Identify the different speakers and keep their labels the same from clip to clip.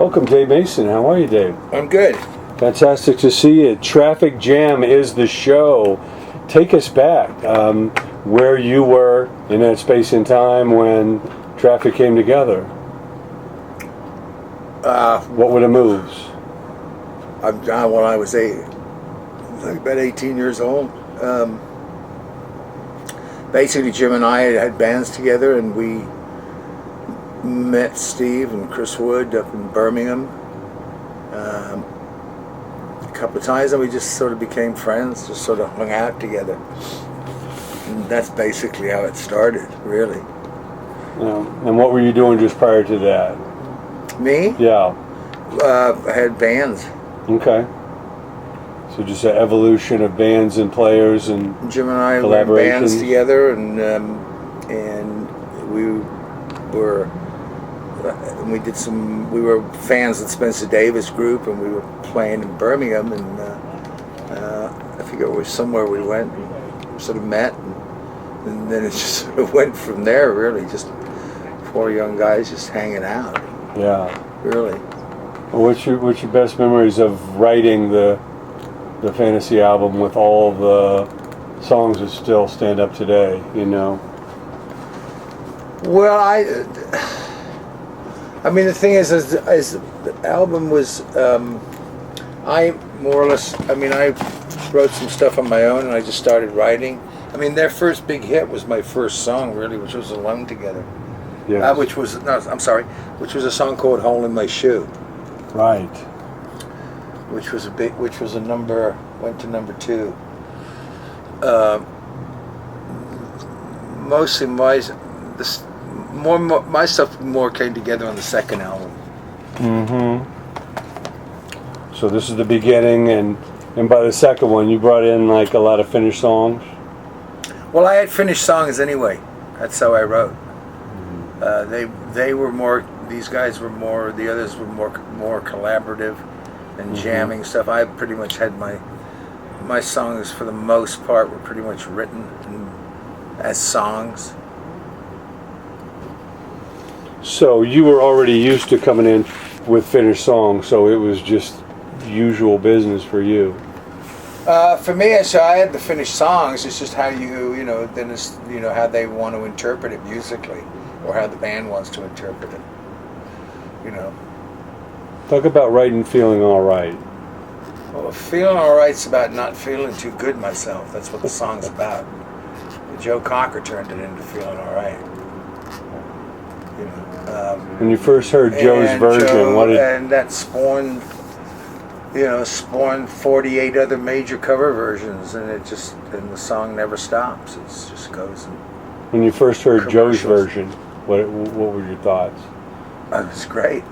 Speaker 1: Welcome, Dave Mason. How are you, Dave?
Speaker 2: I'm good.
Speaker 1: Fantastic to see you. Traffic Jam is the show. Take us back where you were in that space and time when Traffic came together. What were the moves?
Speaker 2: When I was about 18 years old. Basically, Jim and I had bands together, and we met Steve and Chris Wood up in Birmingham a couple of times, and we just sort of became friends, just sort of hung out together. And that's basically how it started, really.
Speaker 1: And what were you doing just prior to that?
Speaker 2: Me?
Speaker 1: Yeah.
Speaker 2: I had bands.
Speaker 1: Okay. So just an evolution of bands and players and
Speaker 2: Jim and I were in bands together, and we did some. We were fans of the Spencer Davis group, and we were playing in Birmingham, and I forget somewhere we went, and sort of met, and then it just sort of went from there. Really, just four young guys just hanging out.
Speaker 1: Yeah.
Speaker 2: Really.
Speaker 1: What's your best memories of writing the fantasy album with all the songs that still stand up today, you know?
Speaker 2: Well, I mean, the thing is the album was, I more or less, I mean, I wrote some stuff on my own, and I just started writing. I mean, their first big hit was my first song, really, which was Alone Together.
Speaker 1: Yes.
Speaker 2: Which was a song called Hole in My Shoe.
Speaker 1: Right.
Speaker 2: Which was went to number 2. Mostly my stuff more came together on the second album.
Speaker 1: Mm-hmm. So this is the beginning, and by the second one, you brought in like a lot of finished songs.
Speaker 2: Well, I had finished songs anyway. That's how I wrote. They were more. These guys were more. The others were more collaborative and jamming stuff. I pretty much had my songs, for the most part, were pretty much written as songs.
Speaker 1: So you were already used to coming in with finished songs, so it was just usual business for you.
Speaker 2: For me, so I had the finished songs. It's just how then it's how they want to interpret it musically, or how the band wants to interpret it.
Speaker 1: Talk about writing Feeling All Right.
Speaker 2: Well, Feeling All Right's about not feeling too good myself. That's what the song's about. Joe Cocker turned it into Feeling All Right.
Speaker 1: When you first heard Joe's version,
Speaker 2: and that spawned 48 other major cover versions, and the song never stops. It just goes.
Speaker 1: When you first heard Joe's version, what were your thoughts?
Speaker 2: It was great.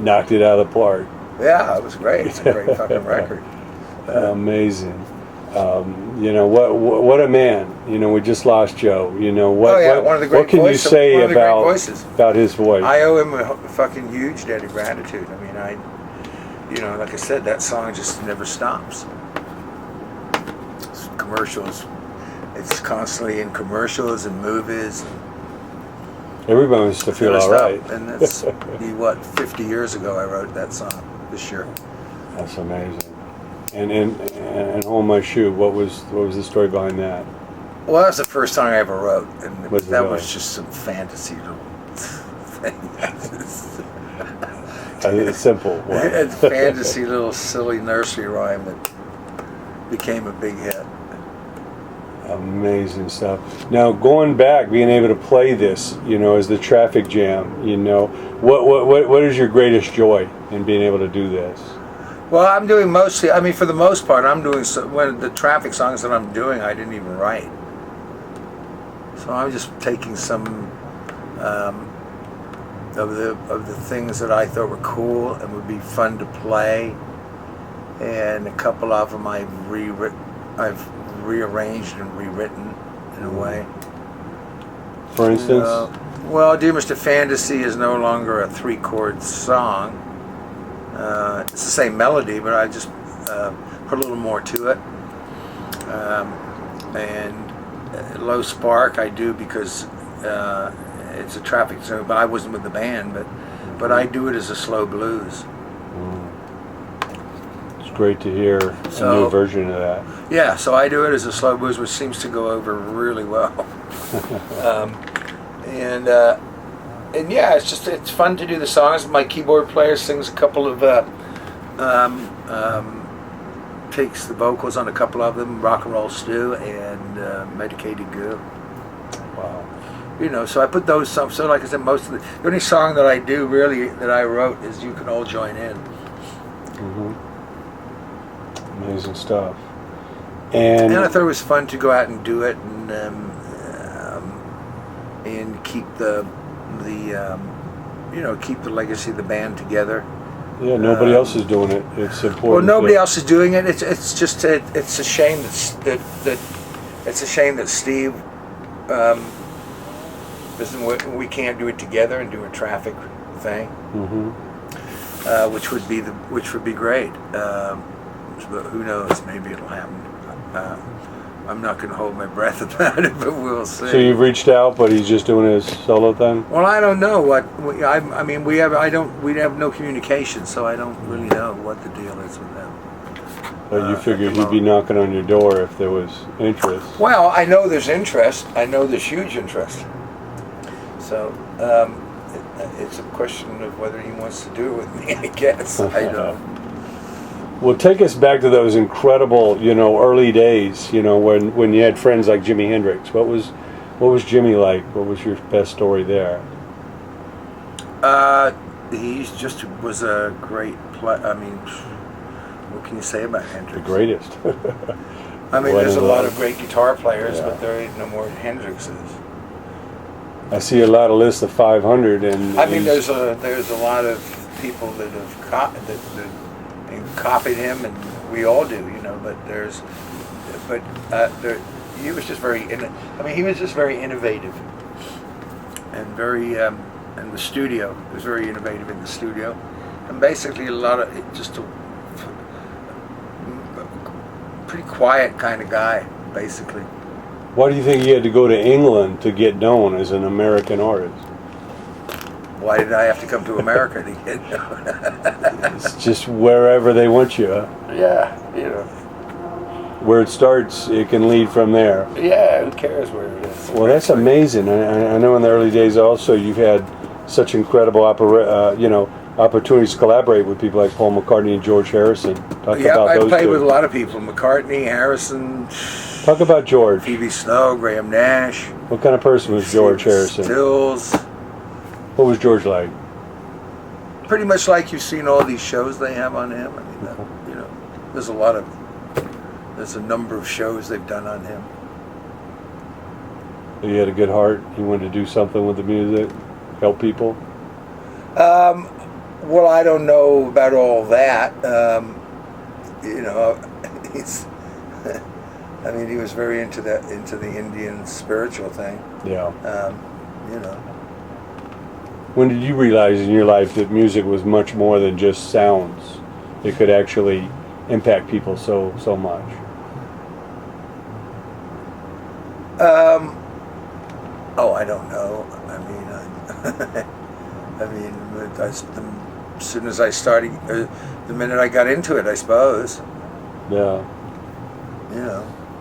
Speaker 1: Knocked it out of the park.
Speaker 2: Yeah, it was great. It's a great fucking record.
Speaker 1: Amazing. What a man. We just lost Joe.
Speaker 2: One of the great
Speaker 1: what can you say about his voice?
Speaker 2: I owe him a fucking huge debt of gratitude. I mean, like I said, that song just never stops. It's commercials. It's constantly in commercials and movies.
Speaker 1: Everybody wants to feel all right.
Speaker 2: And that's 50 years ago I wrote that song this year.
Speaker 1: That's amazing. And Hole in My Shoe, what was the story behind that?
Speaker 2: Well, that was the first song I ever wrote, and that was
Speaker 1: really?
Speaker 2: just some fantasy little thing.
Speaker 1: It's simple.
Speaker 2: A fantasy little silly nursery rhyme that became a big hit.
Speaker 1: Amazing stuff. Now, going back, being able to play this, as the Traffic Jam, what is your greatest joy in being able to do this?
Speaker 2: Well, I'm doing mostly. I mean, for the most part, I'm doing when the Traffic songs that I'm doing, I didn't even write. So I'm just taking some of the things that I thought were cool and would be fun to play, and a couple of them I've rearranged and rewritten in a way.
Speaker 1: For instance?
Speaker 2: Well, Dear Mr. Fantasy is no longer a 3-chord song. It's the same melody, but I just put a little more to it. And Low Spark I do because it's a Traffic song, but I wasn't with the band. But but I do it as a slow blues.
Speaker 1: It's great to hear a new version of that.
Speaker 2: Yeah, so I do it as a slow blues, which seems to go over really well. And yeah, it's fun to do the songs. My keyboard player sings a couple of takes the vocals on a couple of them, Rock and Roll Stew and Medicated Goo.
Speaker 1: Wow.
Speaker 2: You know, so I put those songs. So like I said, most of the only song that I do really that I wrote is "You Can All Join In."
Speaker 1: Amazing stuff. And
Speaker 2: I thought it was fun to go out and do it and keep the keep the legacy of the band together.
Speaker 1: Yeah, nobody else is doing it. It's important.
Speaker 2: Well, nobody else is doing it. It's just it's a shame that it's a shame that Steve we can't do it together and do a Traffic thing, which would be great. But who knows? Maybe it'll happen. I'm not going to hold my breath about it, but we'll see.
Speaker 1: So you've reached out, but he's just doing his solo thing?
Speaker 2: Well, I don't know what. I mean, we have no communication, so I don't really know what the deal is with them.
Speaker 1: But you figured he'd be knocking on your door if there was interest.
Speaker 2: Well, I know there's interest. I know there's huge interest. So it's a question of whether he wants to do it with me. I guess I don't.
Speaker 1: Well, take us back to those incredible, early days, when you had friends like Jimi Hendrix. What was Jimmy like? What was your best story there?
Speaker 2: He just was a great I mean, what can you say about Hendrix?
Speaker 1: The greatest.
Speaker 2: I mean, there's a lot of great guitar players, but there ain't no more Hendrixes.
Speaker 1: I see a lot of lists of 500, and
Speaker 2: I mean, there's a lot of people that have copied him, and we all do, But he was just very innovative, and very in the studio. He was very innovative in the studio, and basically a lot of just a pretty quiet kind of guy, basically.
Speaker 1: Why do you think you had to go to England to get known as an American artist?
Speaker 2: Why did I have to come to America to get known?
Speaker 1: It's just wherever they want you.
Speaker 2: Yeah,
Speaker 1: Where it starts, it can lead from there.
Speaker 2: Yeah, who cares where it is?
Speaker 1: Well, that's amazing. I know in the early days also you've had such incredible opportunities to collaborate with people like Paul McCartney and George Harrison. Talk about
Speaker 2: I
Speaker 1: those
Speaker 2: played
Speaker 1: two.
Speaker 2: with a lot of people: McCartney, Harrison.
Speaker 1: Talk about George.
Speaker 2: Phoebe Snow, Graham Nash.
Speaker 1: What kind of person was George Harrison?
Speaker 2: Stills.
Speaker 1: What was George like?
Speaker 2: Pretty much like you've seen all these shows they have on him. I mean, there's a number of shows they've done on him.
Speaker 1: He had a good heart. He wanted to do something with the music, help people.
Speaker 2: Well, I don't know about all that. He's. I mean, he was very into the Indian spiritual thing.
Speaker 1: Yeah.
Speaker 2: When
Speaker 1: did you realize in your life that music was much more than just sounds? It could actually impact people so much.
Speaker 2: I don't know. As soon as I started, the minute I got into it, I suppose.
Speaker 1: Yeah.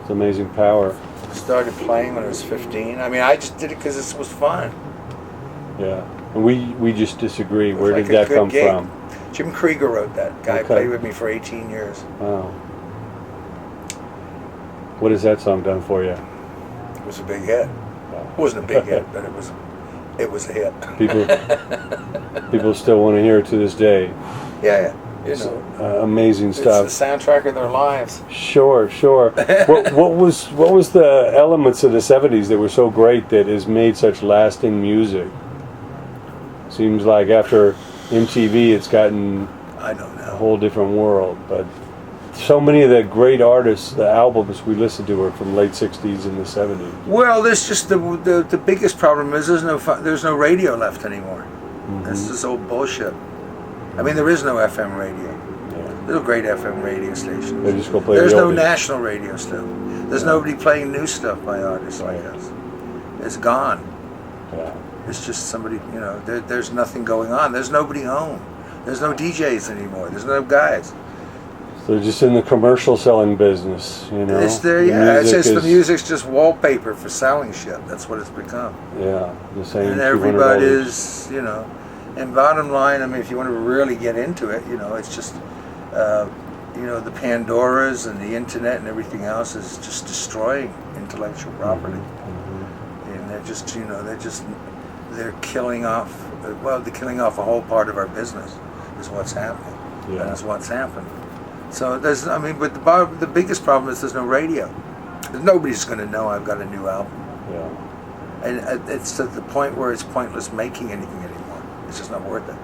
Speaker 1: It's amazing power.
Speaker 2: I started playing when I was 15. I mean, I just did it because this was fun.
Speaker 1: Yeah. And we just disagree. Where
Speaker 2: like
Speaker 1: did that come from?
Speaker 2: Jim Krieger wrote that. Guy
Speaker 1: Okay.
Speaker 2: played with me for 18 years.
Speaker 1: Wow. What has that song done for you?
Speaker 2: It was a big hit. It wasn't a big hit, but it was a hit.
Speaker 1: People still want to hear it to this day.
Speaker 2: Yeah.
Speaker 1: Amazing stuff.
Speaker 2: It's the soundtrack of their lives.
Speaker 1: Sure. what was the elements of the 70s that were so great that has made such lasting music? Seems like after MTV, it's gotten
Speaker 2: I don't know.
Speaker 1: a whole different world. But so many of the great artists, the albums we listened to were from late 60s and the 70s.
Speaker 2: Well, there's just the biggest problem is there's no radio left anymore. It's this old bullshit. I mean, there is no FM radio.
Speaker 1: Yeah.
Speaker 2: There's no great FM radio station.
Speaker 1: They just go play
Speaker 2: There's
Speaker 1: the
Speaker 2: no
Speaker 1: oldies.
Speaker 2: national radio still. There's nobody playing new stuff by artists like us. It's gone.
Speaker 1: Yeah.
Speaker 2: It's just somebody, you know, there's nothing going on. There's nobody home. There's no DJs anymore. There's no guys.
Speaker 1: So they're just in the commercial selling business, you know.
Speaker 2: It's there, yeah. It's just the music's just wallpaper for selling shit. That's what it's become.
Speaker 1: Yeah, the same.
Speaker 2: And everybody's, you know. And bottom line, I mean, if you want to really get into it, you know, it's just, you know, the Pandoras and the internet and everything else is just destroying intellectual property. And they're just, you know, they're killing off. Well, they're killing off a whole part of our business. Is what's happening.
Speaker 1: Yeah.
Speaker 2: That's what's happened. So there's, I mean, but the biggest problem is there's no radio. Nobody's going to know I've got a new album.
Speaker 1: Yeah.
Speaker 2: And it's to the point where it's pointless making anything anymore. It's just not worth it.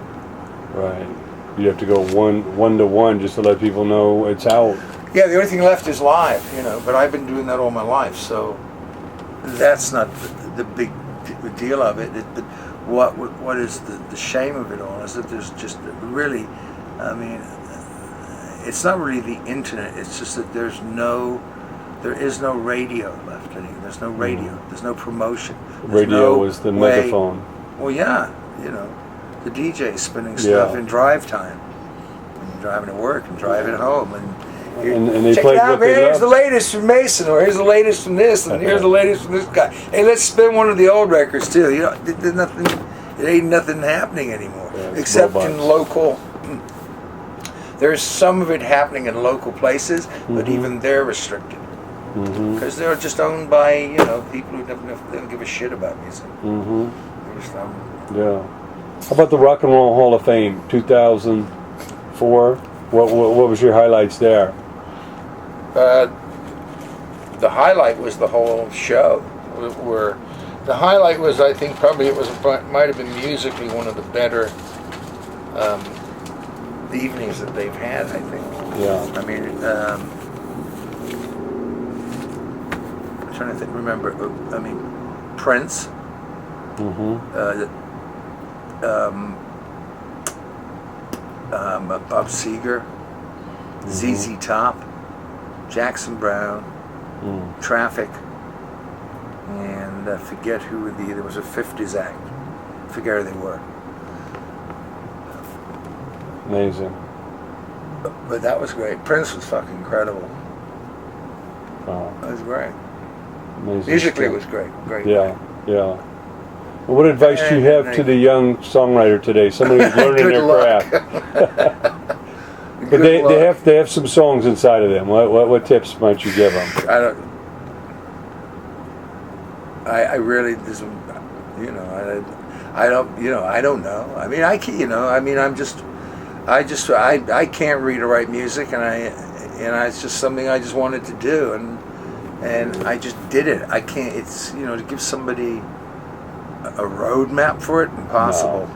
Speaker 1: Right. You have to go one to one just to let people know it's out.
Speaker 2: Yeah, the only thing left is live, you know. But I've been doing that all my life, so that's not the big deal of it. But what is the shame of it all is that there's just really, I mean, it's not really the internet. It's just that there is no radio left anymore. There's no radio. There's no promotion.
Speaker 1: Radio was the megaphone.
Speaker 2: Well, yeah, you know, the DJ spinning stuff in drive time, when you're driving to work and driving home, and
Speaker 1: they
Speaker 2: check
Speaker 1: played
Speaker 2: it out,
Speaker 1: what
Speaker 2: man.
Speaker 1: they
Speaker 2: Here's
Speaker 1: loved.
Speaker 2: the latest from Mason, or here's the latest from this, and here's the latest from this guy. Hey, let's spin one of the old records too. You know, there's nothing. It ain't nothing happening anymore, except
Speaker 1: robots.
Speaker 2: in local. There's some of it happening in local places, but even they're restricted because they're just owned by, you know, people who don't give a shit about music. They're just,
Speaker 1: Yeah. How about the Rock and Roll Hall of Fame, 2004? What was your highlights there?
Speaker 2: The highlight was the whole show. The highlight was, I think, probably might have been musically one of the better evenings that they've had, I think.
Speaker 1: Yeah.
Speaker 2: I mean, I'm trying to remember. I mean, Prince. Bob Seger, ZZ Top, Jackson Brown, Traffic, and I forget who there was a 50s act. I forget who they were.
Speaker 1: Amazing.
Speaker 2: But that was great. Prince was fucking incredible.
Speaker 1: Wow.
Speaker 2: That was great.
Speaker 1: Amazing.
Speaker 2: Musically, it was great. Great.
Speaker 1: Yeah, yeah. Well, what advice do you have to the young songwriter today? Somebody who's learning their craft. But they have some songs inside of them. What tips might you give them?
Speaker 2: I really, you know, I don't know. I mean, I can't read or write music, and it's just something I just wanted to do, and I just did it. I can't. It's, you know, to give somebody a roadmap for it, impossible.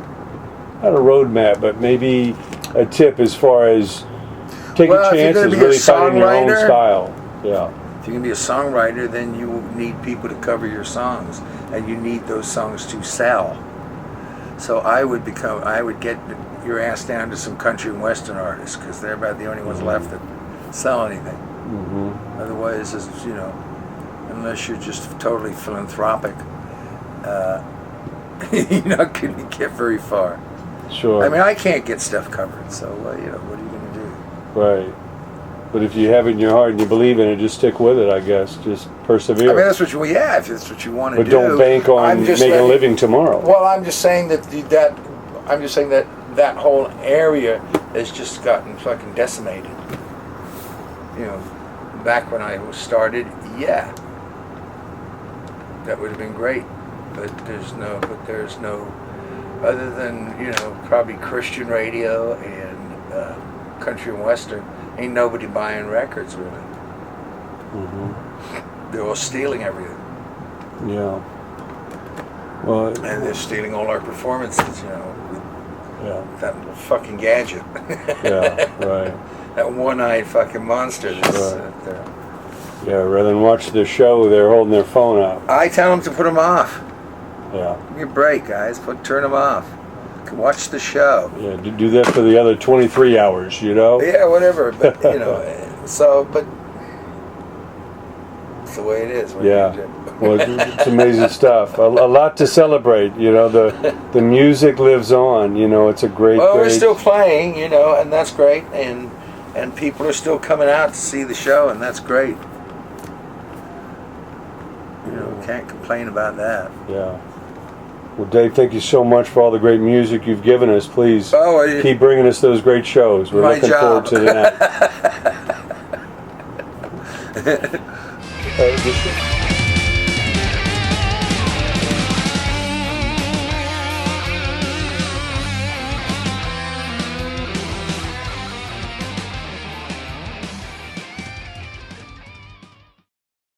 Speaker 1: No. Not a roadmap, but maybe a tip as far as taking chances, really finding your own style. Yeah.
Speaker 2: If you're going to be a songwriter, then you need people to cover your songs, and you need those songs to sell. So I would get your ass down to some country and western artists, because they're about the only ones left that sell anything. Otherwise, it's, you know, unless you're just totally philanthropic, you're not going to get very far.
Speaker 1: Sure.
Speaker 2: I mean, I can't get stuff covered, so you know, what are you going to do?
Speaker 1: Right. But if you have it in your heart and you believe in it, just stick with it, I guess. Just persevere.
Speaker 2: I mean, that's what you, if that's what you want to do.
Speaker 1: But don't bank on making a living tomorrow.
Speaker 2: Well, I'm just saying that that whole area has just gotten fucking decimated. You know, back when I started, yeah, that would have been great. But there's no, other than, you know, probably Christian radio and country and western. Ain't nobody buying records, really. They're all stealing everything.
Speaker 1: Yeah. Well,
Speaker 2: and they're stealing all our performances, you know, with that little fucking gadget.
Speaker 1: Yeah, right.
Speaker 2: That one-eyed fucking monster that's there.
Speaker 1: Yeah, rather than watch the show, they're holding their phone out.
Speaker 2: I tell them to put them off.
Speaker 1: Yeah.
Speaker 2: Give me a break, guys. Turn them off. Watch the show.
Speaker 1: Yeah, do that for the other 23 hours, you know?
Speaker 2: Yeah, whatever. But, you know, but it's the way it is. What
Speaker 1: yeah.
Speaker 2: do?
Speaker 1: Well, it's amazing stuff. A lot to celebrate. You know, the music lives on. You know, it's a great.
Speaker 2: Well, we're
Speaker 1: great...
Speaker 2: still playing, you know, and that's great. And people are still coming out to see the show, and that's great. You know, can't complain about that.
Speaker 1: Yeah. Well, Dave, thank you so much for all the great music you've given us. Please keep bringing us those great shows. We're looking forward to that.